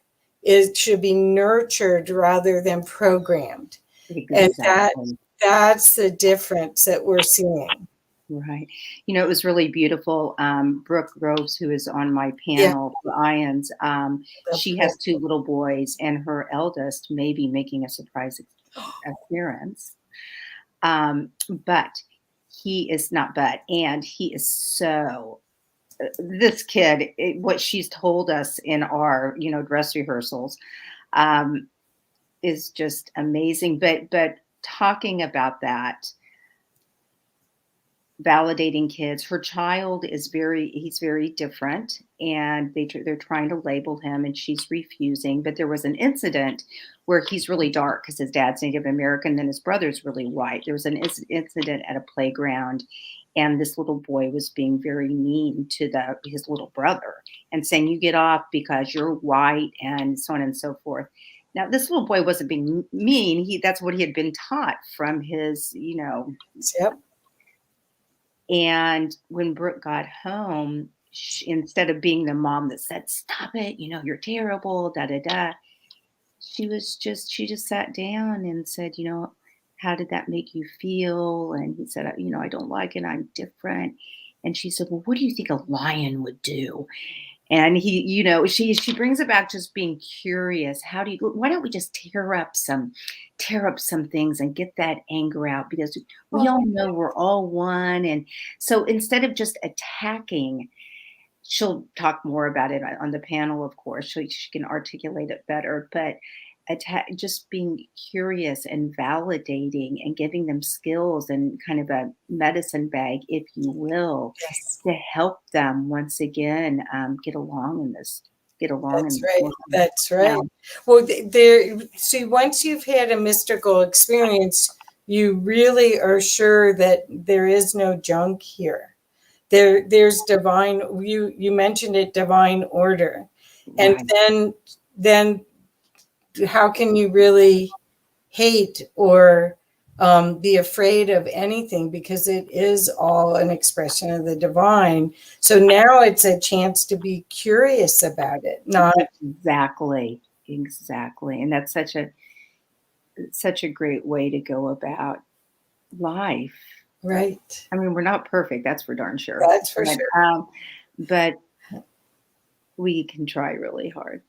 should be nurtured rather than programmed. Exactly. And that's the difference that we're seeing. Right. It was really beautiful. Brooke Groves, who is on my Yeah. panel for IONS, The she has book. 2 little boys, and her eldest may be making a surprise appearance. But he is not, and he is so, this kid, what she's told us in our, dress rehearsals, um, is just amazing. But talking about that, validating kids. Her child is he's very different, and they're trying to label him, and she's refusing. But there was an incident where he's really dark because his dad's Native American, then his brother's really white. There was an incident at a playground, and this little boy was being very mean to his little brother and saying, "You get off because you're white," and so on and so forth. Now, this little boy wasn't being mean. That's what he had been taught from his, Yep. And when Brooke got home, instead of being the mom that said, "Stop it, you're terrible, da da da," she just sat down and said, "How did that make you feel?" And he said, "I don't like it. I'm different." And she said, "Well, what do you think a lion would do?" And she brings about just being curious. Why don't we just tear up some things and get that anger out, because we Well, all know we're all one. And so instead of just attacking, she'll talk more about it on the panel, of course, so she can articulate it better, but just being curious and validating and giving them skills and kind of a medicine bag, if you will, yes. to help them once again get along in That's this right. world. That's Yeah, right. Well, there, see, once you've had a mystical experience, you really are sure that there is no junk here. There's divine, you mentioned it, divine order. And right. then how can you really hate or be afraid of anything, because it is all an expression of the divine. So now it's a chance to be curious about it, not Exactly. Exactly. And that's such a great way to go about life. right. I mean, we're not perfect, that's for darn sure. That's for sure. But we can try really hard.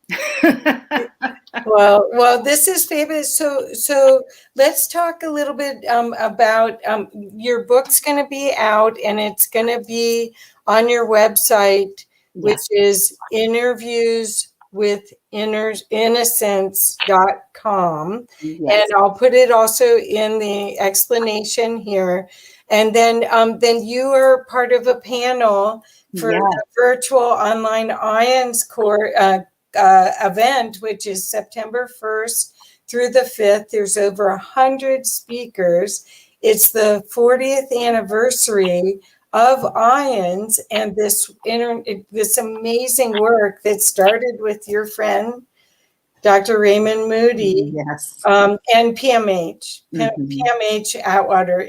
Well, this is fabulous. So let's talk a little bit about your book's going to be out, and it's going to be on your website, which Yes. is interviewswithinnocence.com. And Yes. I'll put it also in the explanation here. And then you are part of a panel for Yes. the virtual online IONS course event, which is September 1st through the 5th. There's over 100 speakers. It's the 40th anniversary of IONS and this amazing work that started with your friend, Dr. Raymond Moody, Yes. and PMH. Mhm. PMH Atwater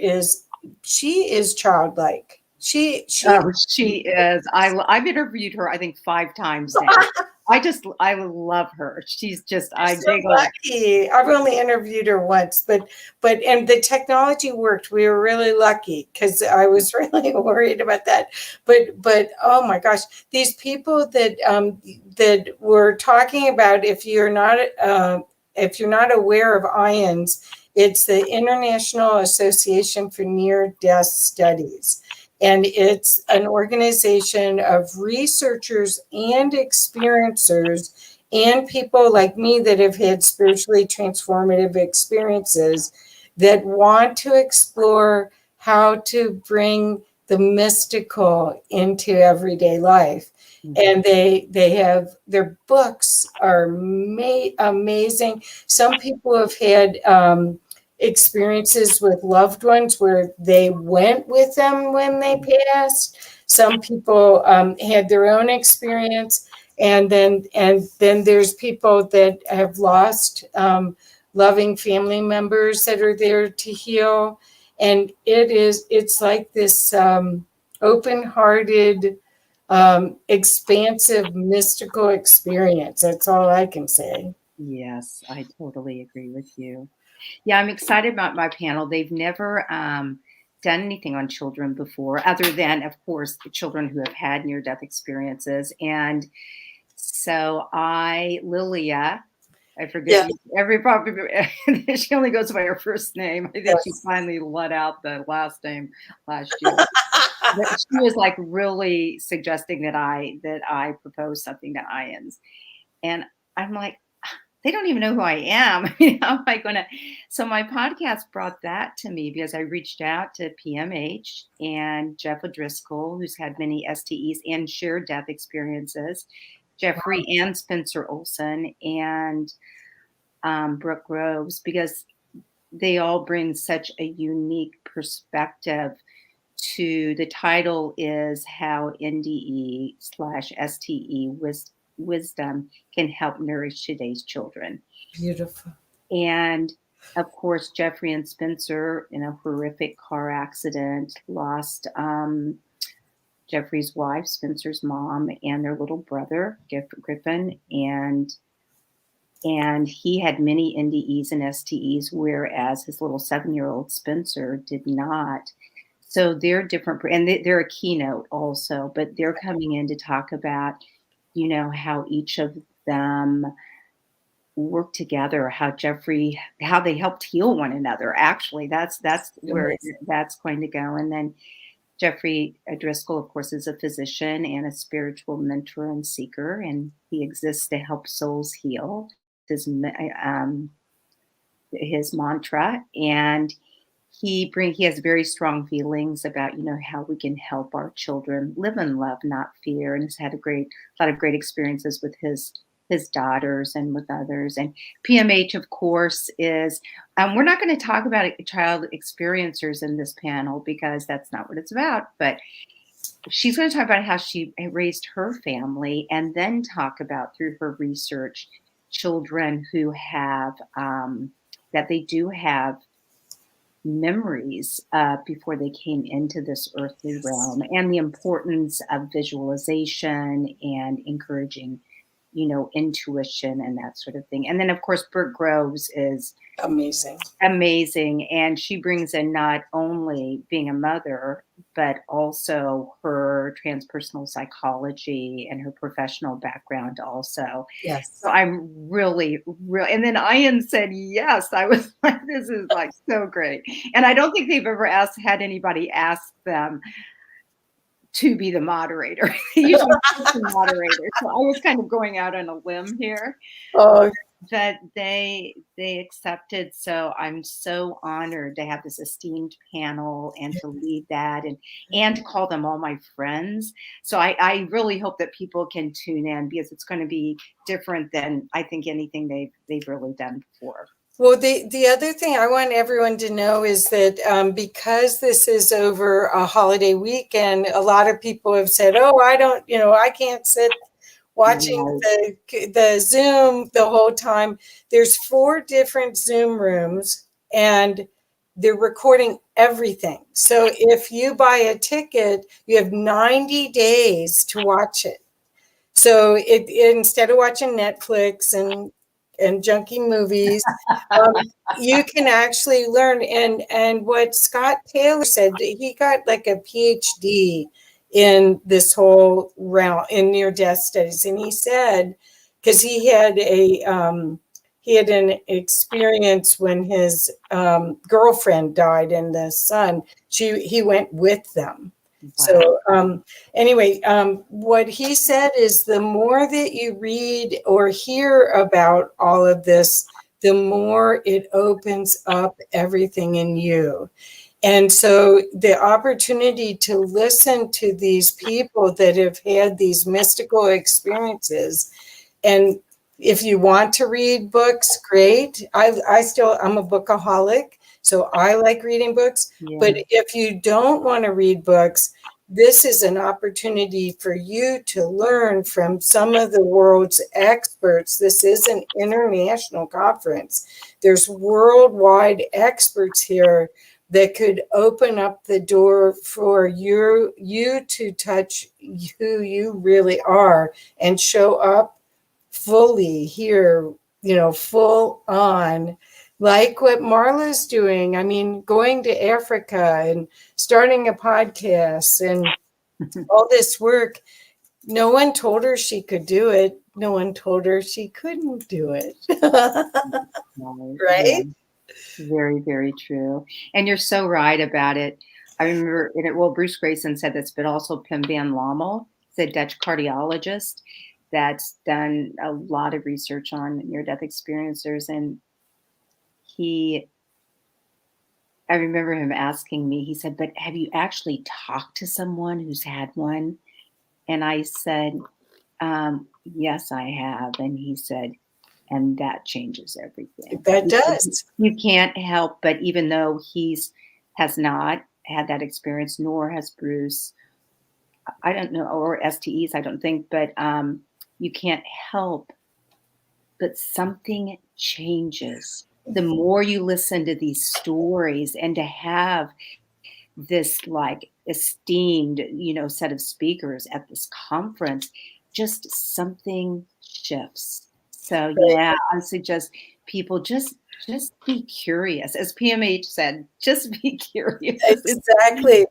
she is childlike. She Oh, she is. I've interviewed her, I think, 5 times now. I love her. She's just, You're I so giggle. lucky. I've only interviewed her once, but and the technology worked. We were really lucky because I was really worried about that. But oh my gosh, these people that we're talking about, if you're not aware of IONS, it's the International Association for Near Death Studies. And it's an organization of researchers and experiencers and people like me that have had spiritually transformative experiences that want to explore how to bring the mystical into everyday life. And they have their books are amazing. Some people have had experiences with loved ones where they went with them when they passed. Some people had their own experience, and then there's people that have lost loving family members that are there to heal. And it's like this open-hearted, expansive, mystical experience. That's all I can say. Yes, I totally agree with you. Yeah, I'm excited about my panel. They've never done anything on children before, other than, of course, the children who have had near-death experiences. And so Lilia, I forget Yeah. every probably she only goes by her first name. I think she Yes. finally let out the last name last year. But she was like really suggesting that I propose something to IANS. And I'm like, they don't even know who I am. How am I going to? So my podcast brought that to me because I reached out to PMH and Jeff O'Driscoll, who's had many STEs and shared death experiences, Jeffrey and Spencer Olson, and Brooke Groves, because they all bring such a unique perspective to. The title is How NDE/STE Wisdom Can Help Nourish Today's Children. Beautiful. And of course, Jeffrey and Spencer, in a horrific car accident, lost Jeffrey's wife, Spencer's mom, and their little brother, Griffin. And he had many NDEs and STEs, whereas his little 7-year-old Spencer did not. So they're different, and they're a keynote also, but they're coming in to talk about, how each of them work together, how they helped heal one another. Actually, that's where that's going to go. And then Jeffrey Driscoll, of course, is a physician and a spiritual mentor and seeker, and he exists to help souls heal. His mantra, and he has very strong feelings about how we can help our children live in love, not fear, and has had a lot of great experiences with his daughters and with others. And PMH, of course, is we're not going to talk about child experiencers in this panel because that's not what it's about, but she's going to talk about how she raised her family, and then talk about, through her research, children who have that they do have memories before they came into this earthly realm, and the importance of visualization and encouraging, intuition and that sort of thing. And then, of course, Brooke Groves is amazing, and she brings in not only being a mother, but also her transpersonal psychology and her professional background also. Yes. So I'm really, and then Ian said yes. I was like, this is like so great. And I don't think they've ever had anybody ask them to be the moderator. Usually it's the moderator. So I was kind of going out on a limb here. Oh, That they accepted. So I'm so honored to have this esteemed panel and to lead that, and to call them all my friends. So I really hope that people can tune in, because it's going to be different than I think anything they've really done before. Well, the other thing I want everyone to know is that because this is over a holiday weekend, a lot of people have said, "Oh, I can't sit watching the Zoom the whole time." There's 4 different Zoom rooms, and they're recording everything. So if you buy a ticket, you have 90 days to watch it. So instead of watching Netflix and junky movies, you can actually learn. And what Scott Taylor said, he got like a PhD in this whole realm in near-death studies, and he said, because he had an experience when his girlfriend died, and the son, he went with them. So anyway, what he said is, the more that you read or hear about all of this, the more it opens up everything in you. And so the opportunity to listen to these people that have had these mystical experiences, and if you want to read books, great. I'm a bookaholic, so I like reading books. Yeah. But if you don't want to read books, this is an opportunity for you to learn from some of the world's experts. This is an international conference. There's worldwide experts here that could open up the door for you to touch who you really are and show up fully here, full on, like what Marla's doing. I mean, going to Africa and starting a podcast and all this work. No one told her she could do it. No one told her she couldn't do it. Yeah, Right? very, very true. And you're so right about it. I remember, well, Bruce Grayson said this, but also Pim van Lommel, the Dutch cardiologist that's done a lot of research on near-death experiencers. And I remember him asking me, he said, but have you actually talked to someone who's had one? And I said, yes, I have. And he said, and that changes everything. That does. You can't help, but even though has not had that experience, nor has Bruce, I don't know, or STEs, I don't think, but you can't help, but something changes. The more you listen to these stories and to have this like esteemed, set of speakers at this conference, just something shifts. So yeah, I suggest people just be curious. As PMH said, just be curious.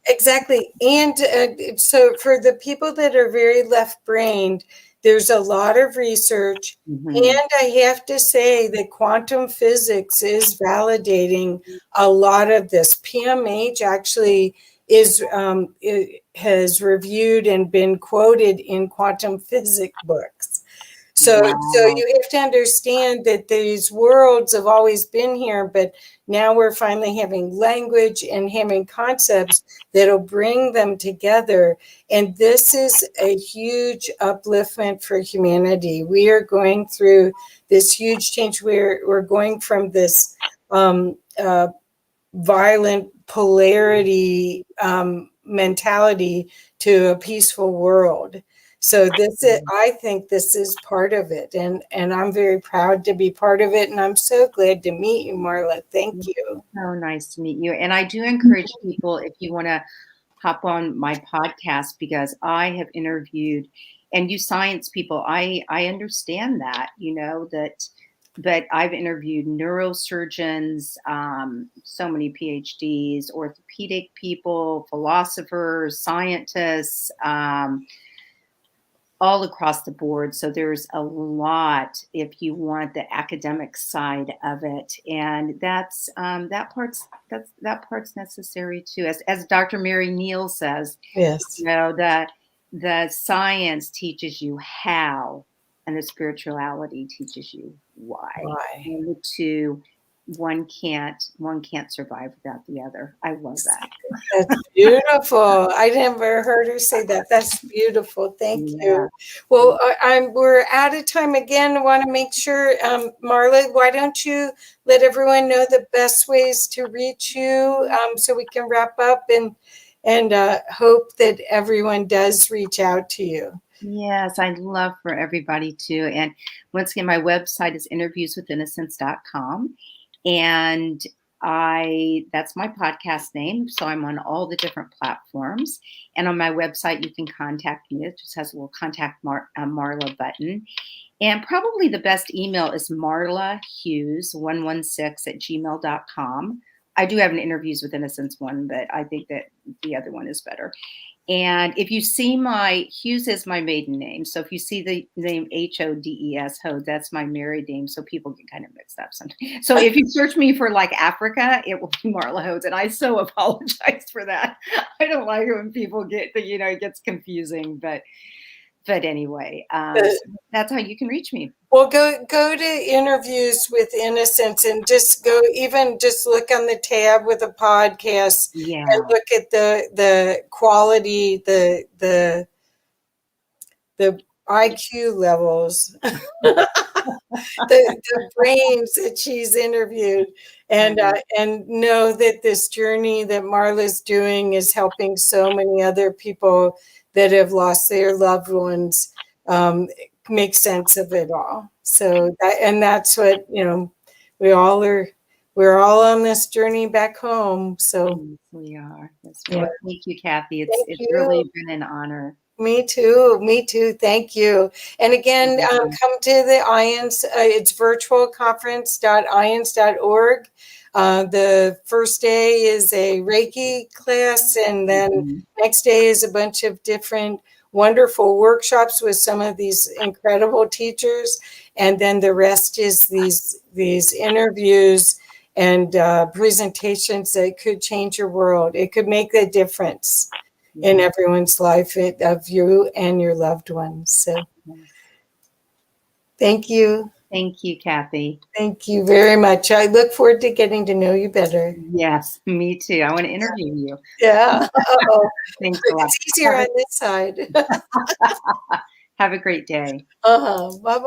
Exactly. And so for the people that are very left-brained, there's a lot of research. And I have to say that quantum physics is validating a lot of this. PMH actually has reviewed and been quoted in quantum physics books. So you have to understand that these worlds have always been here, but now we're finally having language and having concepts that'll bring them together. And this is a huge upliftment for humanity. We are going through this huge change. We're going from this violent polarity mentality to a peaceful world. So I think this is part of it, and I'm very proud to be part of it, and I'm so glad to meet you, Marla. Thank you. So nice to meet you. And I do encourage people, if you want to hop on my podcast, because I have interviewed, and you science people, I understand that, but I've interviewed neurosurgeons, so many PhDs, orthopedic people, philosophers, scientists, all across the board. So there's a lot if you want the academic side of it, and that part's necessary too. As Dr. Mary Neal says, Yes, that the science teaches you how, and the spirituality teaches you why. And the two, one can't survive without the other. I love that. That's beautiful. I never heard her say that. That's beautiful. Thank you. Well, we're out of time again. I want to make sure, Marla, why don't you let everyone know the best ways to reach you, so we can wrap up and hope that everyone does reach out to you. Yes, I'd love for everybody to. And once again, my website is interviewswithinnocence.com. And that's my podcast name. So I'm on all the different platforms. And on my website, you can contact me. It just has a little contact Marla button. And probably the best email is marlahughes116@gmail.com. I do have an Interviews with Innocence one, but I think that the other one is better. And if you see Hughes is my maiden name. So if you see the name Hodes, Hodes, that's my married name. So people get kind of mixed up sometimes. So if you search me for like Africa, it will be Marla Hodes. And I so apologize for that. I don't like it when people it gets confusing, but anyway, that's how you can reach me. Well, go to Interviews with Innocence and just look on the tab with a podcast and look at the quality, the IQ levels, the brains that she's interviewed, and know that this journey that Marla's doing is helping so many other people that have lost their loved ones make sense of it all. So that's what we're all on this journey back home. So we are. That's right. Thank you, Kathy. It's you. really been an honor. Me too. Me too. Thank you. And again, come to the IONS. It's virtualconference.ions.org. The first day is a Reiki class, and then next day is a bunch of different wonderful workshops with some of these incredible teachers, and then the rest is these interviews and presentations that could change your world. It could make a difference in everyone's life of you and your loved ones. So thank you. Thank you, Kathy. Thank you very much. I look forward to getting to know you better. Yes, me too. I want to interview you. Yeah. Thanks a lot. It's easier on this side. Have a great day. Bye-bye.